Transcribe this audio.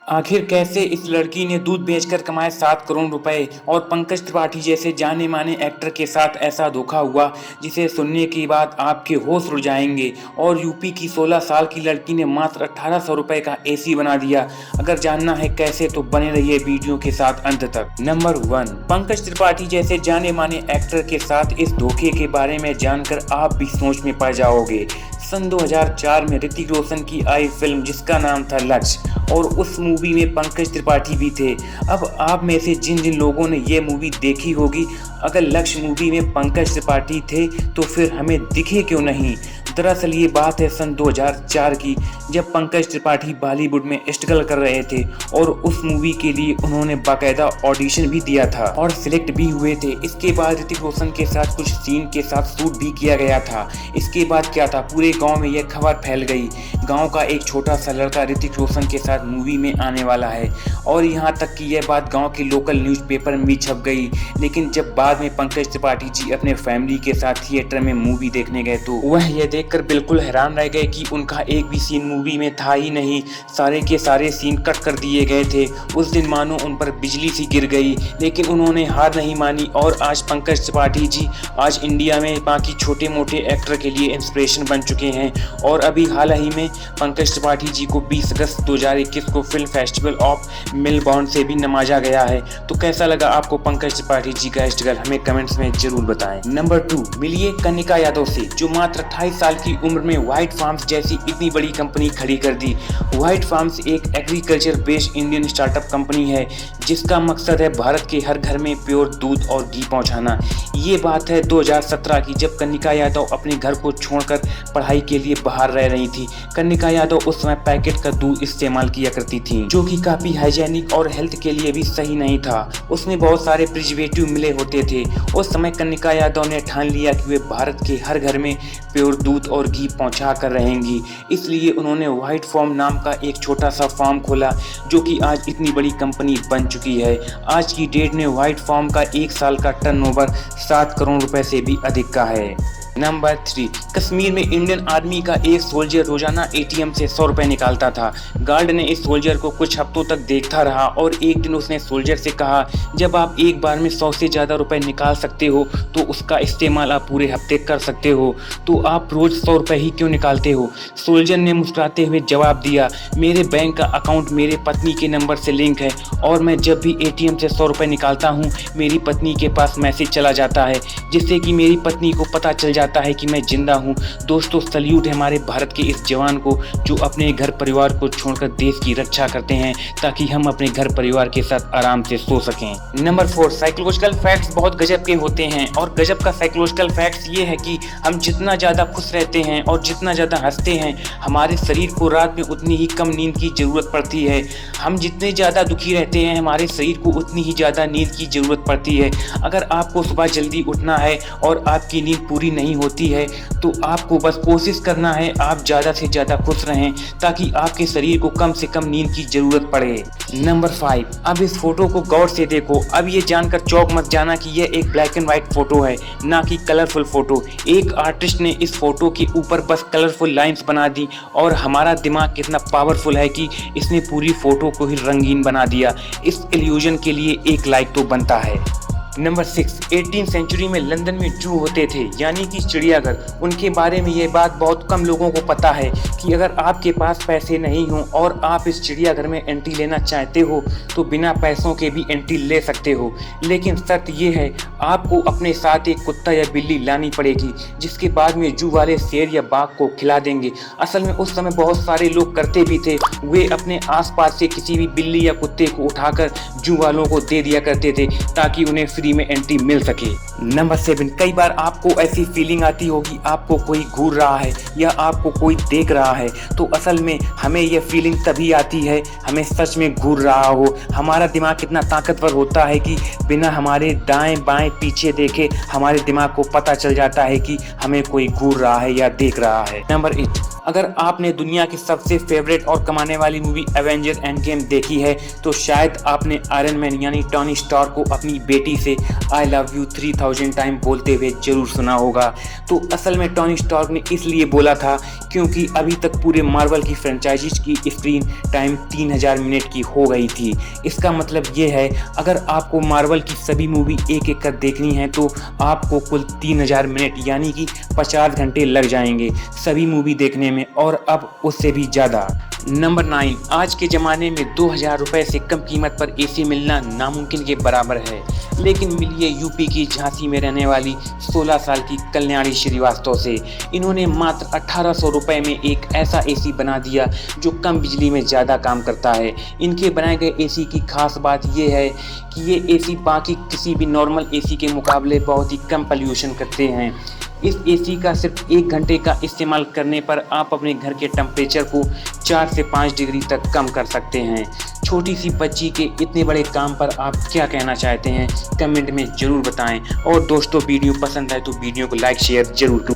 आखिर कैसे इस लड़की ने दूध बेचकर कमाए 7 करोड़ रुपए और पंकज त्रिपाठी जैसे जाने माने एक्टर के साथ ऐसा धोखा हुआ जिसे सुनने के बाद आपके होश उड़ जाएंगे। और यूपी की 16 साल की लड़की ने मात्र 1800 रुपए का एसी बना दिया। अगर जानना है कैसे तो बने रहिए वीडियो के साथ अंत तक। नंबर 1, पंकज त्रिपाठी जैसे जाने माने एक्टर के साथ इस धोखे के बारे में जानकर आप भी सोच में पड़ जाओगे। सन 2004 में ऋतिक रोशन की आई फिल्म जिसका नाम था लक्ष्य, और उस मूवी में पंकज त्रिपाठी भी थे। अब आप में से जिन जिन लोगों ने ये मूवी देखी होगी, अगर लक्ष्य मूवी में पंकज त्रिपाठी थे तो फिर हमें दिखे क्यों नहीं। दरअसल ये बात है सन 2004 की, जब पंकज त्रिपाठी बॉलीवुड में स्ट्रगल कर रहे थे और उस मूवी के लिए उन्होंने बाकायदा ऑडिशन भी दिया था और सिलेक्ट भी हुए थे। इसके बाद ऋतिक रोशन के साथ कुछ सीन के साथ शूट भी किया गया था। इसके बाद क्या था, पूरे गांव में यह खबर फैल गई, गांव का एक छोटा सा लड़का ऋतिक रोशन के साथ मूवी में आने वाला है। और यहाँ तक कि यह बात गांव के लोकल न्यूज़पेपर में भी छप गई। लेकिन जब बाद में पंकज त्रिपाठी जी अपने फैमिली के साथ थिएटर में मूवी देखने गए तो वह यह देखकर बिल्कुल हैरान रह गए कि उनका एक भी सीन मूवी में था ही नहीं। सारे के सारे सीन कट कर दिए गए थे। उस दिन मानो उन पर बिजली सी गिर गई, लेकिन उन्होंने हार नहीं मानी और आज पंकज त्रिपाठी जी आज इंडिया में बाकी छोटे मोटे एक्टर के लिए इंस्पिरेशन बन चुके हैं। और अभी हाल ही में पंकज त्रिपाठी जी को 20 अगस्त 2021 को फिल्म फेस्टिवल ऑफ मेलबॉर्न से भी नवाजा गया है। तो कैसा लगा आपको पंकज त्रिपाठी जी का स्ट्रगल, हमें कमेंट्स में जरूर बताएं। नंबर 2, मिलिए कनिका यादव से, जो मात्र 28 साल की उम्र में व्हाइट फार्म्स जैसी इतनी बड़ी कंपनी खड़ी कर दी। व्हाइट फार्म्स एक agriculture based Indian startup company है जिसका मकसद है भारत के हर घर में प्योर दूध और घी पहुंचाना। ये बात है 2017 की, जब कनिका यादव अपने घर को छोड़कर पढ़ाई के लिए बाहर रह रही थी। कनिका यादव उस समय पैकेट का दूध इस्तेमाल किया करती थी, जो कि काफी हाइजेनिक और हेल्थ के लिए भी सही नहीं था। उसमें बहुत सारे प्रिजर्वेटिव मिले होते थे। उस समय कनिका यादव ने ठान लिया कि वे भारत के हर घर में प्योर दूध और घी पहुंचा कर रहेंगी। इसलिए उन्होंने व्हाइट फार्म नाम का एक छोटा सा फार्म खोला, जो कि आज इतनी बड़ी कंपनी बन चुकी है। आज की डेट में व्हाइट फार्म का एक साल का टर्नओवर 7 करोड़ रुपए से भी अधिक का है। नंबर 3, कश्मीर में इंडियन आर्मी का एक सोल्जर रोजाना एटीएम से 100 रुपए निकालता था। गार्ड ने इस सोल्जर को कुछ हफ्तों तक देखता रहा और एक दिन उसने सोल्जर से कहा, जब आप एक बार में 100 से ज़्यादा रुपए निकाल सकते हो तो उसका इस्तेमाल आप पूरे हफ्ते कर सकते हो, तो आप रोज़ 100 रुपए ही क्यों निकालते हो। सोल्जर ने मुस्कुराते हुए जवाब दिया, मेरे बैंक का अकाउंट मेरे पत्नी के नंबर से लिंक है और मैं जब भी एटीएम से 100 रुपए निकालता हूँ मेरी पत्नी के पास मैसेज चला जाता है, जिससे कि मेरी पत्नी को पता चल जाता है कि मैं जिंदा हूं। दोस्तों, सल्यूट है हमारे भारत के इस जवान को जो अपने घर परिवार को छोड़कर देश की रक्षा करते हैं ताकि हम अपने घर परिवार के साथ आराम से सो सकें। नंबर 4, साइकोलॉजिकल फैक्ट्स बहुत गजब के होते हैं और गजब का साइकोलॉजिकल फैक्ट्स ये है कि हम जितना ज़्यादा खुश रहते हैं और जितना ज़्यादा हंसते हैं हमारे शरीर को रात में उतनी ही कम नींद की ज़रूरत पड़ती है। हम जितने ज़्यादा दुखी रहते हैं हमारे शरीर को उतनी ही ज़्यादा नींद की ज़रूरत पड़ती है। अगर आपको सुबह जल्दी उठना है और आपकी नींद पूरी नहीं होती है तो आपको बस कोशिश करना है आप ज़्यादा से ज़्यादा खुश रहें ताकि आपके शरीर को कम से कम नींद की ज़रूरत पड़े। नंबर 5, अब इस फोटो को गौर से देखो। अब ये जानकर चौंक मत जाना कि यह एक ब्लैक एंड व्हाइट फोटो है, ना कि कलरफुल फोटो। एक आर्टिस्ट ने इस फोटो के ऊपर बस कलरफुल लाइंस बना दी और हमारा दिमाग कितना पावरफुल है कि इसने पूरी फोटो को ही रंगीन बना दिया। इस इल्यूजन के लिए एक लाइक तो बनता है। नंबर 6, 18वीं सेंचुरी में लंदन में जू होते थे, यानी कि चिड़ियाघर। उनके बारे में ये बात बहुत कम लोगों को पता है कि अगर आपके पास पैसे नहीं हों और आप इस चिड़ियाघर में एंट्री लेना चाहते हो तो बिना पैसों के भी एंट्री ले सकते हो। लेकिन शर्त ये है, आपको अपने साथ एक कुत्ता या बिल्ली लानी पड़ेगी, जिसके बाद में जू वाले शेर या बाघ को खिला देंगे। असल में उस समय बहुत सारे लोग करते भी थे, वे अपने आसपास से किसी भी बिल्ली या कुत्ते को उठाकर जू वालों को दे दिया करते थे ताकि उन्हें फ्री में एंट्री मिल सके। नंबर 7, कई बार आपको ऐसी फीलिंग आती होगी आपको कोई घूर रहा है या आपको कोई देख रहा है, तो असल में हमें यह फीलिंग तभी आती है हमें सच में घूर रहा हो। हमारा दिमाग कितना ताकतवर होता है कि बिना हमारे दाएं बाएं पीछे देखे हमारे दिमाग को पता चल जाता है कि हमें कोई घूर रहा है या देख रहा है। नंबर 8, अगर आपने दुनिया की सबसे फेवरेट और कमाने वाली मूवी एवेंजर एंड गेम देखी है तो शायद आपने आयरन मैन यानी टॉनी स्टार्क को अपनी बेटी से आई लव यू 3000 टाइम बोलते हुए जरूर सुना होगा। तो असल में टॉनी स्टार्क ने इसलिए बोला था क्योंकि अभी तक पूरे मार्वल की फ्रेंचाइजीज की स्क्रीन टाइम 3000 मिनट की हो गई थी। इसका मतलब ये है अगर आपको मार्वल की सभी मूवी एक एक कर देखनी है तो आपको कुल 3000 मिनट यानी कि 50 घंटे लग जाएंगे सभी मूवी देखने में, और अब उससे भी ज़्यादा। नंबर 9, आज के ज़माने में 2000 रुपये से कम कीमत पर एसी मिलना नामुमकिन के बराबर है, लेकिन मिलिए यूपी की झांसी में रहने वाली 16 साल की कल्याणी श्रीवास्तव से। इन्होंने मात्र 1800 रुपये में एक ऐसा एसी बना दिया जो कम बिजली में ज़्यादा काम करता है। इनके बनाए गए एसी की खास बात यह है कि ये एसी बाकी किसी भी नॉर्मल एसी के मुकाबले बहुत ही कम पॉल्यूशन करते हैं। इस एसी का सिर्फ 1 घंटे का इस्तेमाल करने पर आप अपने घर के टेम्परेचर को 4 से 5 डिग्री तक कम कर सकते हैं। छोटी सी बच्ची के इतने बड़े काम पर आप क्या कहना चाहते हैं कमेंट में ज़रूर बताएं। और दोस्तों वीडियो पसंद आए तो वीडियो को लाइक शेयर जरूर करें।